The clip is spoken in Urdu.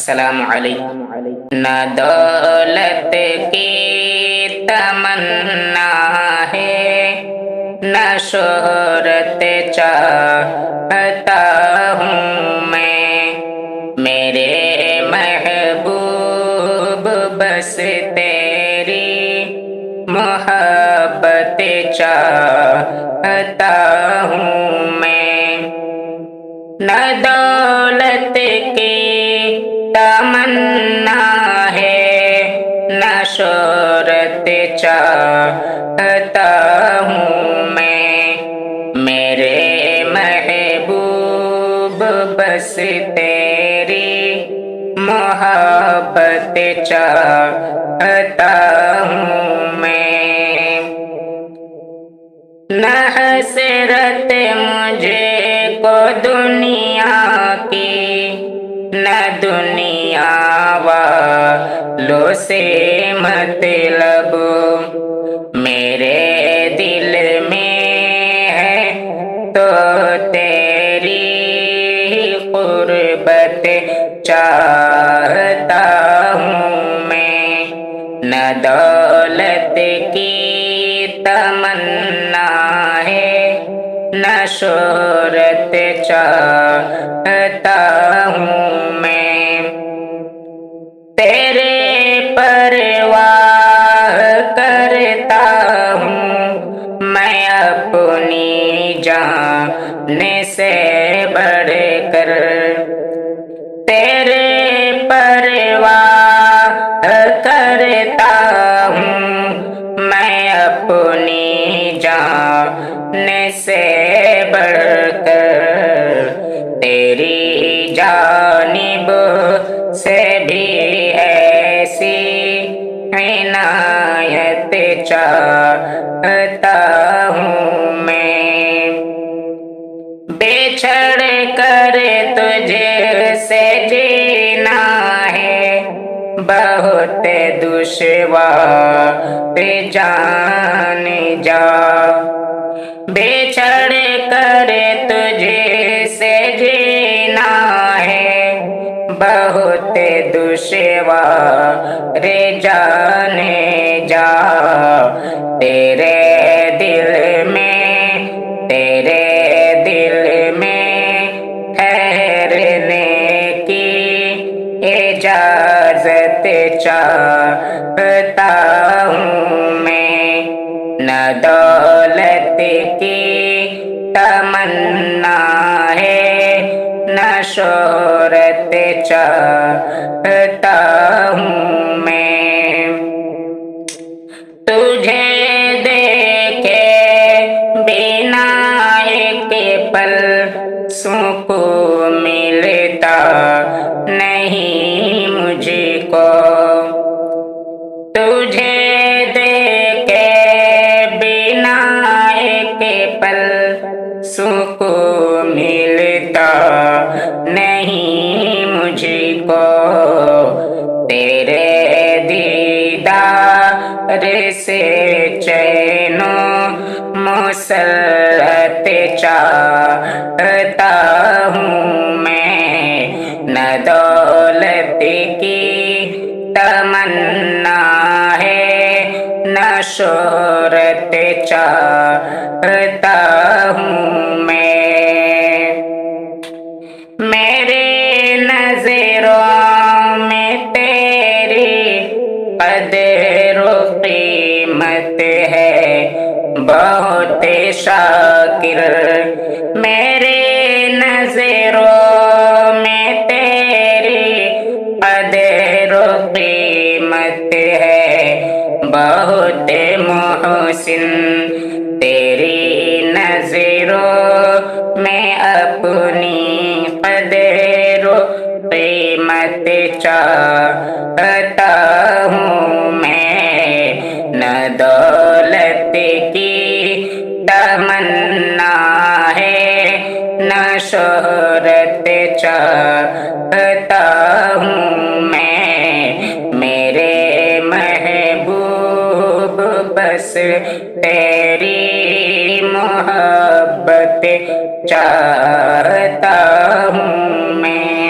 السلام علیکم۔ نہ دولت کی تمنا ہے، نہ شہرت چاہتا ہوں میں، میرے محبوب بس تیری محبت چاہتا ہوں میں۔ نہ دولت کی تمنا ہے، نہ شہرت چاہتا ہوں میں، میرے محبوب بس تیری محبت چاہتا ہوں میں۔ نہ حسرت مجھے کو دنیا کی، نہ دنیا والوں سے مطلب، میرے دل میں ہے تو تیری قربت چاہتا ہوں میں۔ نہ دولت کی تمنا ہے، نہ شہرت چاہتا ہوں میں، تیرے پرواہ کرتا ہوں میں اپنی جان سے بڑھ کر، تیرے پرواہ کرتا ہوں میں اپنی جان سے بڑھ کر، تیری جانب سے بھی ایسی عنایت چاہتا ہوں میں۔ بچھڑ کر تجھ سے جینا ہے بہت دشوار جان جا، بچھڑ کر تجھ سے جینا ہے بہت دشوار جان جا، تیرے دل میں، تیرے دل میں ٹھہرنے کی اجازت چاہتا ہوں میں۔ نہ دولت کی تمنا ہے، نہ شہرت چاہتا ہوں میں، تجھے دیکھے بنا ایک پل سکون ملتا نہیں مجھ کو، تجھے دیکھے بنا ایک پل سکون ملتا نہیں مجھ کو، تیرے دیدار سے چین و مسرت چاہتا ہوں میں۔ نہ دولت کی تمنا ہے، نہ شہرت چاہتا ہوں میں، میرے نظروں میں تیری قدر و قیمت ہے بہت شاکر، میرے نظروں میں تیری قدر و قیمت ہے بہت محسن، تیری نظروں میں اپنی قدر و قیمت چاہتا ہوں میں۔ نہ دولت کی تمنا ہے، نہ شہرت چاہتا ہوں میں، میرے محبوب بس تیری محبت چاہتا ہوں میں۔